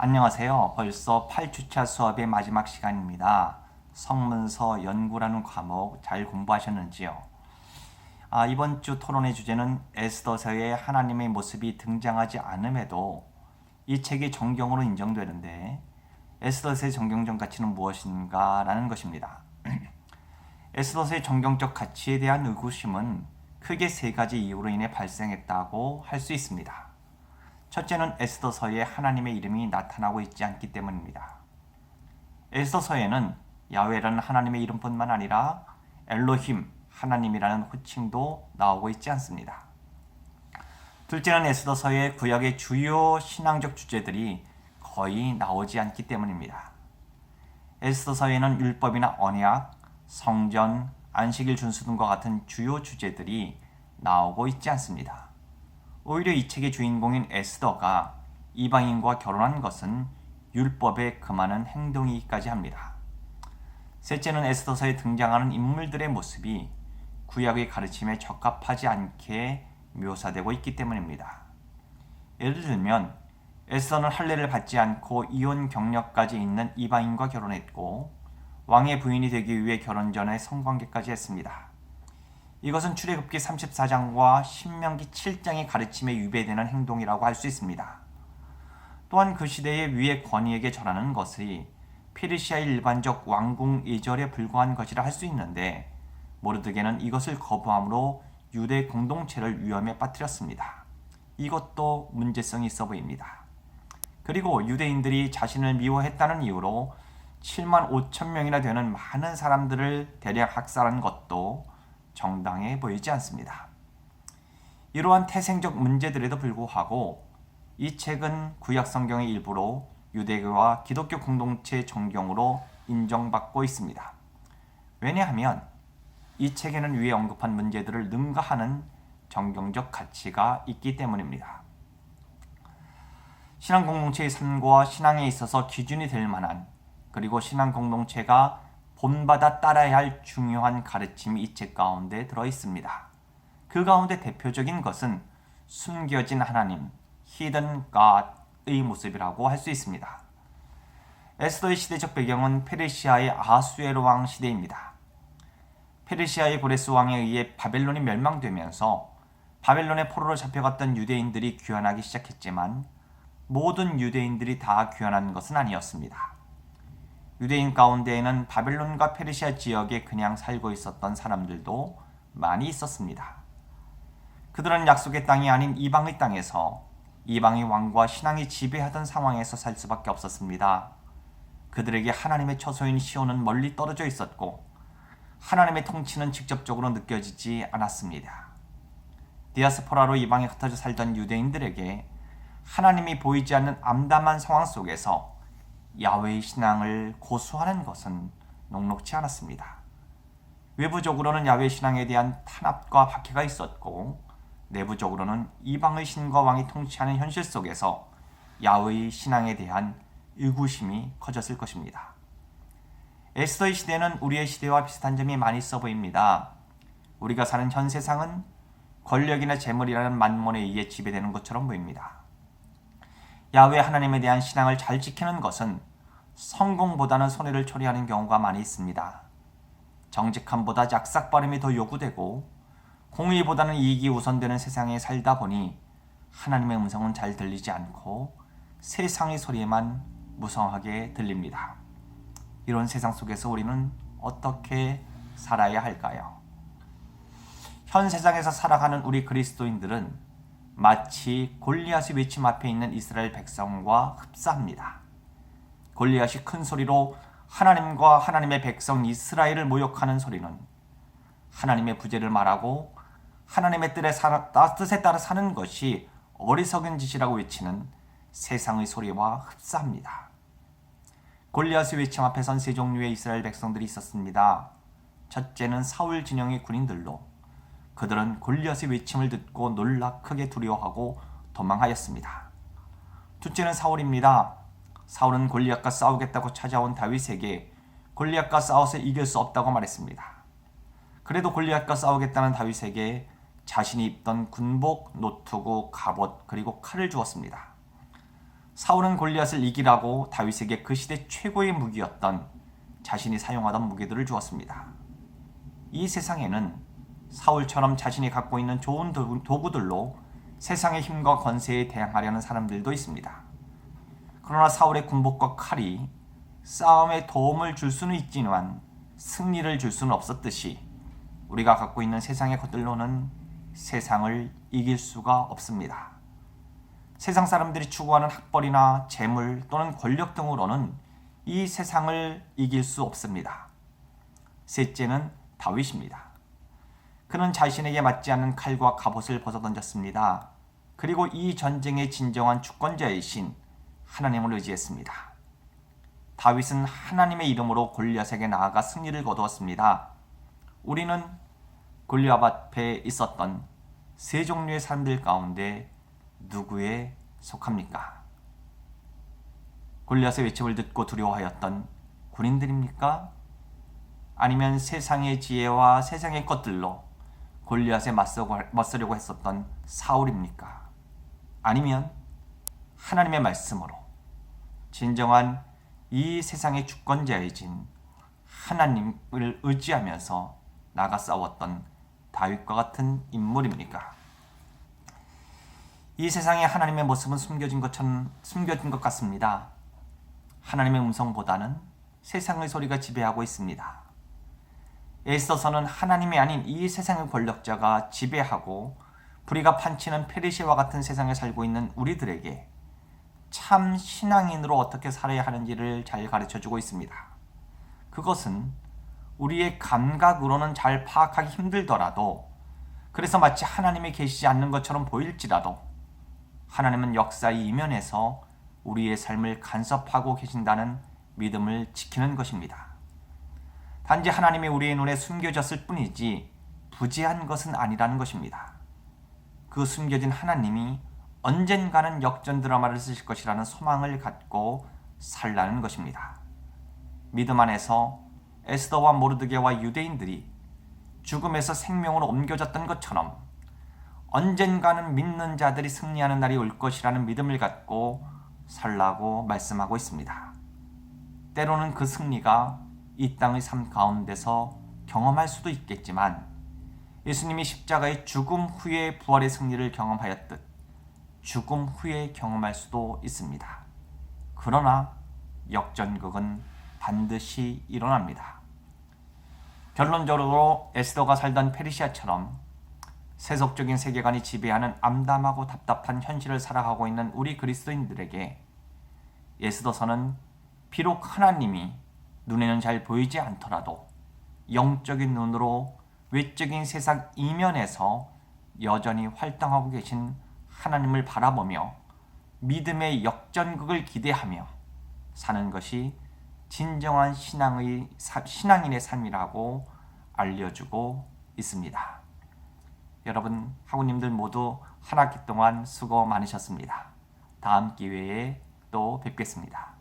안녕하세요. 벌써 8주차 수업의 마지막 시간입니다. 성문서 연구라는 과목 잘 공부하셨는지요? 이번 주 토론의 주제는 에스더서에 하나님의 모습이 등장하지 않음에도 이 책이 정경으로 인정되는데 에스더서의 정경적 가치는 무엇인가 라는 것입니다. 에스더서의 정경적 가치에 대한 의구심은 크게 세 가지 이유로 인해 발생했다고 할 수 있습니다. 첫째는 에스더서에 하나님의 이름이 나타나고 있지 않기 때문입니다. 에스더서에는 야훼라는 하나님의 이름뿐만 아니라 엘로힘, 하나님이라는 호칭도 나오고 있지 않습니다. 둘째는 에스더서의 구약의 주요 신앙적 주제들이 거의 나오지 않기 때문입니다. 에스더서에는 율법이나 언약, 성전, 안식일 준수 등과 같은 주요 주제들이 나오고 있지 않습니다. 오히려 이 책의 주인공인 에스더가 이방인과 결혼한 것은 율법에 금하는 행동이기까지 합니다. 셋째는 에스더서에 등장하는 인물들의 모습이 구약의 가르침에 적합하지 않게 묘사되고 있기 때문입니다. 예를 들면 에스더는 할례를 받지 않고 이혼 경력까지 있는 이방인과 결혼했고 왕의 부인이 되기 위해 결혼 전에 성관계까지 했습니다. 이것은 출애굽기 34장과 신명기 7장의 가르침에 위배되는 행동이라고 할 수 있습니다. 또한 그 시대의 위의 권위에게 절하는 것이 페르시아의 일반적 왕궁 예절에 불과한 것이라 할 수 있는데 모르드게는 이것을 거부함으로 유대 공동체를 위험에 빠뜨렸습니다. 이것도 문제성이 있어 보입니다. 그리고 유대인들이 자신을 미워했다는 이유로 7만 5천 명이나 되는 많은 사람들을 대량 학살한 것도 정당해 보이지 않습니다. 이러한 태생적 문제들에도 불구하고 이 책은 구약 성경의 일부로 유대교와 기독교 공동체 정경으로 인정받고 있습니다. 왜냐하면 이 책에는 위에 언급한 문제들을 능가하는 정경적 가치가 있기 때문입니다. 신앙 공동체의 삶과 신앙에 있어서 기준이 될 만한 그리고 신앙 공동체가 본받아 따라야 할 중요한 가르침이 이 책 가운데 들어 있습니다. 그 가운데 대표적인 것은 숨겨진 하나님, Hidden God의 모습이라고 할 수 있습니다. 에스더의 시대적 배경은 페르시아의 아하수에로 왕 시대입니다. 페르시아의 고레스 왕에 의해 바벨론이 멸망되면서 바벨론의 포로로 잡혀갔던 유대인들이 귀환하기 시작했지만 모든 유대인들이 다 귀환한 것은 아니었습니다. 유대인 가운데에는 바벨론과 페르시아 지역에 그냥 살고 있었던 사람들도 많이 있었습니다. 그들은 약속의 땅이 아닌 이방의 땅에서 이방의 왕과 신앙이 지배하던 상황에서 살 수밖에 없었습니다. 그들에게 하나님의 처소인 시온은 멀리 떨어져 있었고 하나님의 통치는 직접적으로 느껴지지 않았습니다. 디아스포라로 이방에 흩어져 살던 유대인들에게 하나님이 보이지 않는 암담한 상황 속에서 야훼의 신앙을 고수하는 것은 녹록지 않았습니다. 외부적으로는 야훼 신앙에 대한 탄압과 박해가 있었고 내부적으로는 이방의 신과 왕이 통치하는 현실 속에서 야훼의 신앙에 대한 의구심이 커졌을 것입니다. 에스더의 시대는 우리의 시대와 비슷한 점이 많이 있어 보입니다. 우리가 사는 현 세상은 권력이나 재물이라는 만몬에 의해 지배되는 것처럼 보입니다. 야훼 하나님에 대한 신앙을 잘 지키는 것은 성공보다는 손해를 초래하는 경우가 많이 있습니다. 정직함보다 약삭빠름이 더 요구되고 공의보다는 이익이 우선되는 세상에 살다 보니 하나님의 음성은 잘 들리지 않고 세상의 소리에만 무성하게 들립니다. 이런 세상 속에서 우리는 어떻게 살아야 할까요? 현 세상에서 살아가는 우리 그리스도인들은 마치 골리앗의 외침 앞에 있는 이스라엘 백성과 흡사합니다. 골리앗이 큰 소리로 하나님과 하나님의 백성 이스라엘을 모욕하는 소리는 하나님의 부재를 말하고 하나님의 뜻에 따라 사는 것이 어리석은 짓이라고 외치는 세상의 소리와 흡사합니다. 골리앗의 외침 앞에 선 세 종류의 이스라엘 백성들이 있었습니다. 첫째는 사울 진영의 군인들로 그들은 골리앗의 외침을 듣고 놀라 크게 두려워하고 도망하였습니다. 둘째는 사울입니다. 사울은 골리앗과 싸우겠다고 찾아온 다윗에게 골리앗과 싸워서 이길 수 없다고 말했습니다. 그래도 골리앗과 싸우겠다는 다윗에게 자신이 입던 군복, 노트구, 갑옷 그리고 칼을 주었습니다. 사울은 골리앗을 이기라고 다윗에게 그 시대 최고의 무기였던 자신이 사용하던 무기들을 주었습니다. 이 세상에는 사울처럼 자신이 갖고 있는 좋은 도구들로 세상의 힘과 권세에 대항하려는 사람들도 있습니다. 그러나 사울의 군복과 칼이 싸움에 도움을 줄 수는 있지만 승리를 줄 수는 없었듯이 우리가 갖고 있는 세상의 것들로는 세상을 이길 수가 없습니다. 세상 사람들이 추구하는 학벌이나 재물 또는 권력 등으로는 이 세상을 이길 수 없습니다. 셋째는 다윗입니다. 그는 자신에게 맞지 않는 칼과 갑옷을 벗어던졌습니다. 그리고 이 전쟁의 진정한 주권자이신 하나님을 의지했습니다. 다윗은 하나님의 이름으로 골리앗에게 나아가 승리를 거두었습니다. 우리는 골리앗 앞에 있었던 세 종류의 사람들 가운데 누구에 속합니까? 골리앗의 외침을 듣고 두려워하였던 군인들입니까? 아니면 세상의 지혜와 세상의 것들로 골리앗에 맞서려고 했었던 사울입니까? 아니면 하나님의 말씀으로 진정한 이 세상의 주권자이신 하나님을 의지하면서 나가 싸웠던 다윗과 같은 인물입니까? 이 세상에 하나님의 모습은 숨겨진 것 같습니다. 하나님의 음성보다는 세상의 소리가 지배하고 있습니다. 에스더서는 하나님이 아닌 이 세상의 권력자가 지배하고 불의가 판치는 페르시아와 같은 세상에 살고 있는 우리들에게 참 신앙인으로 어떻게 살아야 하는지를 잘 가르쳐주고 있습니다. 그것은 우리의 감각으로는 잘 파악하기 힘들더라도, 그래서 마치 하나님이 계시지 않는 것처럼 보일지라도 하나님은 역사의 이면에서 우리의 삶을 간섭하고 계신다는 믿음을 지키는 것입니다. 단지 하나님이 우리의 눈에 숨겨졌을 뿐이지 부재한 것은 아니라는 것입니다. 그 숨겨진 하나님이 언젠가는 역전 드라마를 쓰실 것이라는 소망을 갖고 살라는 것입니다. 믿음 안에서 에스더와 모르드게와 유대인들이 죽음에서 생명으로 옮겨졌던 것처럼 언젠가는 믿는 자들이 승리하는 날이 올 것이라는 믿음을 갖고 살라고 말씀하고 있습니다. 때로는 그 승리가 이 땅의 삶 가운데서 경험할 수도 있겠지만 예수님이 십자가의 죽음 후의 부활의 승리를 경험하였듯 죽음 후에 경험할 수도 있습니다. 그러나 역전극은 반드시 일어납니다. 결론적으로 에스더가 살던 페르시아처럼 세속적인 세계관이 지배하는 암담하고 답답한 현실을 살아가고 있는 우리 그리스도인들에게 에스더서는 비록 하나님이 눈에는 잘 보이지 않더라도 영적인 눈으로 외적인 세상 이면에서 여전히 활동하고 계신 하나님을 바라보며 믿음의 역전극을 기대하며 사는 것이 진정한 신앙인의 삶이라고 알려주고 있습니다. 여러분, 학우님들 모두 한 학기 동안 수고 많으셨습니다. 다음 기회에 또 뵙겠습니다.